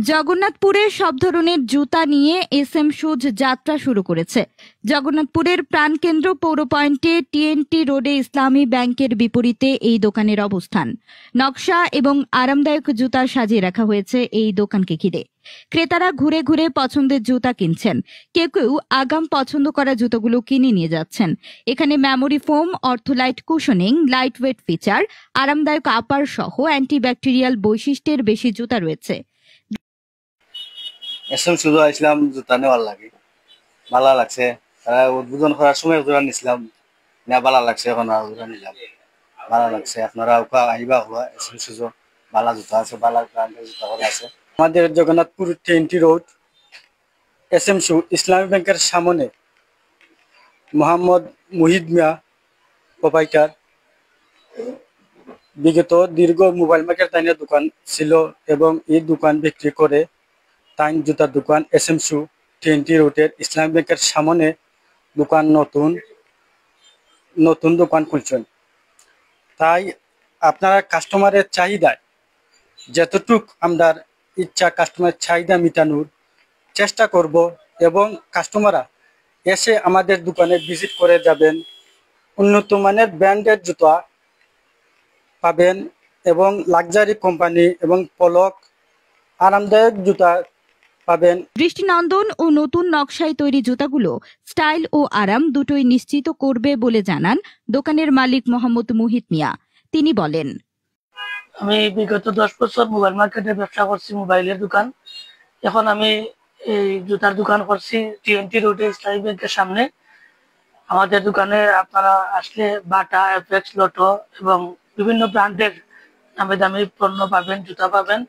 জগন্নাথপুরে সব ধরনের জুতা নিয়ে এসএম শুজ যাত্রা শুরু করেছে। জগন্নাথপুরের প্রাণকেন্দ্র পৌর পয়েন্টে টিএনটি রোডে ইসলামী ব্যাংকের বিপরীতে এই দোকানের অবস্থান। নকশা এবং আরামদায়ক জুতা সাজিয়ে রাখা হয়েছে এই দোকানকে ঘিরে। ক্রেতারা ঘুরে ঘুরে পছন্দের জুতা কিনছেন, কেউ কেউ আগাম পছন্দ করা জুতোগুলো কিনে নিয়ে যাচ্ছেন। এখানে memory foam, Ortholite cushioning, light weight feature, আরামদায়ক আপার সহ অ্যান্টিব্যাকটেরিয়াল বৈশিষ্ট্যের বেশি জুতা রয়েছে। এসএম শুধু আসলাম জুতা নেওয়ার লাগে, ভালো লাগছে। উদ্বোধন করার সময় জোড়া নিছিলাম, নেওয়া ভালো লাগছে, এখন আর জোড়া নিলাম, ভালো লাগছে। আপনারা আইবা হওয়া এসএম শুজো ভালো জুতা আছে, ভালো ব্র্যান্ডের জুতা আছে। আমাদের জগন্নাথপুর টিএনটি রোড এসএম শু ইসলামী ব্যাংকের সামনে মোহাম্মদ মুহিদ মিয়া প্রোপাইটার বিগত দীর্ঘ মোবাইল মার্কেট তাইনের দোকান ছিল এবং এই দোকান বিক্রি করে তাইন জুতার দোকান এসএম শু টিএনটি রোডের ইসলামী ব্যাংকের সামনে দোকান নতুন দোকান খুলছেন। তাই আপনারা কাস্টমারের চাহিদায় যতটুক আমাদের ইচ্ছা কাস্টমারের চাহিদা মেটানোর চেষ্টা করব এবং কাস্টমাররা এসে আমাদের দোকানে ভিজিট করে যাবেন। উন্নত মানের ব্র্যান্ডের জুতা পাবেন এবং লাক্সারি কোম্পানি এবং পলক আরামদায়ক জুতা পাবেন। দৃষ্টিনন্দন ও নতুন নকশায় তৈরি জুতাগুলো স্টাইল ও আরাম দুটোই নিশ্চিত করবে বলে জানান দোকানের মালিক মোহাম্মদ মুহিত মিয়া। তিনি বলেন, আমি বিগত 10 বছর মোবাইল মার্কেটে ব্যবসা করছি, মোবাইলের দোকান। এখন আমি এই জুতার দোকান করছি টিএনটি রোডে ইসলামী ব্যাংকের সামনে। আমাদের দোকানে আপনারা আসলে বাটা, এফএক্স, লটো এবং বিভিন্ন ব্র্যান্ডের নামি দামি পণ্য পাবেন, জুতা পাবেন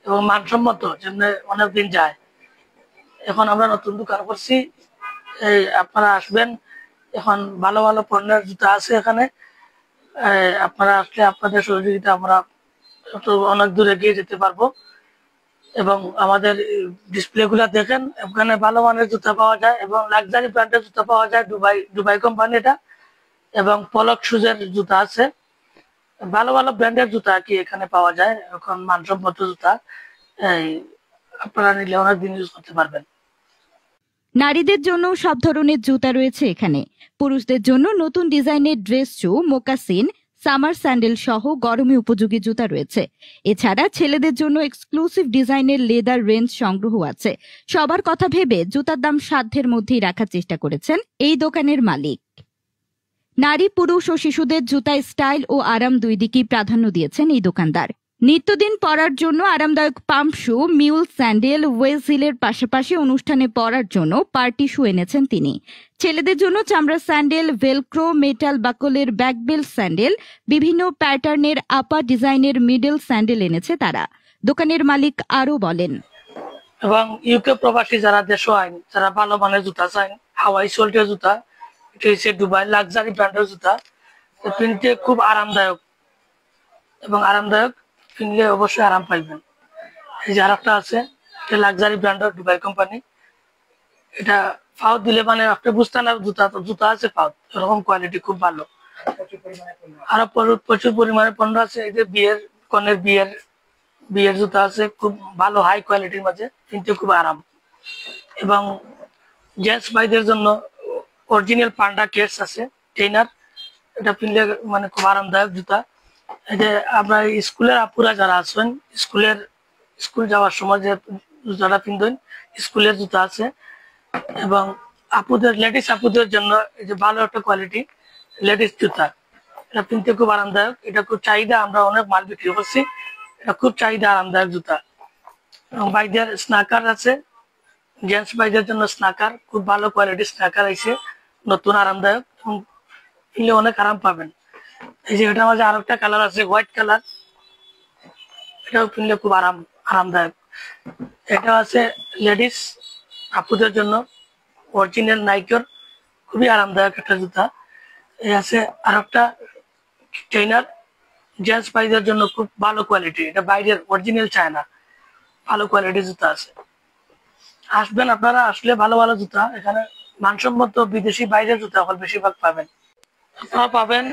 এবং মানসম্মত, যেমনি অনেকদিন যায়। এখন আমরা নতুন দোকান করছি, এই আপনারা আসবেন। এখন ভালো ভালো পণ্যের জুতা আছে এখানে। আপনারা আসলে আপনাদের সহযোগিতা আমরা অনেক দূরে গিয়ে যেতে পারবো। এবং আমাদের ডিসপ্লে গুলা দেখেন, এখানে ভালো মানের জুতা পাওয়া যায় এবং লাক্সারি ব্র্যান্ডের জুতা পাওয়া যায়, দুবাই কোম্পানি এটা, এবং পলক শুজের জুতা আছে। ভালো ভালো ব্র্যান্ডের জুতা কি এখানে পাওয়া যায়, এখন মানসম্মত জুতা। আপনারা নিলে অনেক দিন ইউজ করতে পারবেন। নারীদের জন্য সব ধরনের জুতা রয়েছে এখানে। পুরুষদের জন্য নতুন ডিজাইনের ড্রেস শু, মোকাসিন, সামার স্যান্ডেল সহ গরমে উপযোগী জুতা রয়েছে। এছাড়া ছেলেদের জন্য এক্সক্লুসিভ ডিজাইনের লেদার রেঞ্জ সংগ্রহ আছে। সবার কথা ভেবে জুতার দাম সাধ্যের মধ্যেই রাখার চেষ্টা করেছেন এই দোকানের মালিক। নারী, পুরুষ ও শিশুদের জুতায় স্টাইল ও আরাম দুই দিকেই প্রাধান্য দিয়েছেন এই দোকানদার। নিত্যদিন পরার জন্য আরামদায়ক পাম্প শু, মিউল স্যান্ডেল, ওয়েজ হিলের পাশাপাশি অনুষ্ঠানে পরার জন্য পার্টি শু এনেছেন তিনি। ছেলেদের জন্য চামড়ার স্যান্ডেল, ভেলক্রো, মেটাল বাকলের ব্যাকবেল স্যান্ডেল, বিভিন্ন প্যাটার্নের আপার ডিজাইনের মিডল স্যান্ডেল এনেছে তারা। দোকানের মালিক আরো বলেন, এবং ইউকে প্রবাসী যারা দেশ আইন, যারা ভালো মানের জুতা চান, হাওয়াই সোল্টের জুতা, এটা হচ্ছে দুবাই লাক্সারি ব্র্যান্ডের জুতা, কিনতে খুব আরামদায়ক এবং কিনলে অবশ্যই আরাম পাইবেন। এই যে আরেকটা আছে, এটা লাক্সারি ব্র্যান্ডের দুবাই কোম্পানি। এটা ফাউত দিলে মানে আপনি বুঝতেন না জুতা আছে ফাউত, এরকম কোয়ালিটি খুব ভালো। আরো প্রচুর পরিমাণে পণ্য আছে। এই যে কনের বিয়ের জুতা আছে, খুব ভালো হাই কোয়ালিটির মাঝে, কিনতে খুব আরাম। এবং জেন্টস ভাইদের জন্য অরিজিনাল পান্ডা কেটস আছে, ট্রেনার, এটা কিনলে মানে খুব আরামদায়ক জুতা। এই যে আপনার স্কুলের আপুরা যারা আছেন, স্কুল যাওয়ার সময় যে জুতাটা কিনবেন, স্কুলের জুতা আছে। এবং লেডিস আপুদের জন্য এই যে ভালো একটা কোয়ালিটি লেডিস জুতা, এটা কিনতে খুব আরামদায়ক। এটা খুব চাহিদা, আমরা অনেক মাল বিক্রি করছি, এটা খুব চাহিদা আরামদায়ক জুতা। এবং বাইদের স্নাকার আছে, জেন্টস বাইদের জন্য স্নাকার, খুব ভালো কোয়ালিটির স্নাকার আছে, নতুন আরামদায়ক এবং কিনলে অনেক আরাম পাবেন। এই যে এটার মাঝে আরেকটা কালার আছে, হোয়াইট কালার, এটাও কিনলে খুব আরামদায়ক। এটা আছে লেডিস আপুদের জন্য অরিজিনাল নাইকের, খুবই আরামদায়ক একটা জুতা। এই আছে আরেকটা ট্রেনার, জেন্টস ভাইদের জন্য খুব ভালো কোয়ালিটি, এটা বাইরের অরিজিনাল চায়না, ভালো কোয়ালিটির জুতা আছে। আসবেন আপনারা, আসলে ভালো ভালো জুতা এখানে মানসম্মত বিদেশি বাইরের জুতা এখন বেশিরভাগ পাবেন। আপনারা পাবেন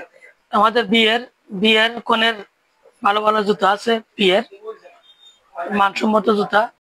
আমাদের বিয়ের কনের ভালো ভালো জুতা আছে, বিয়ের মানসম্মত জুতা।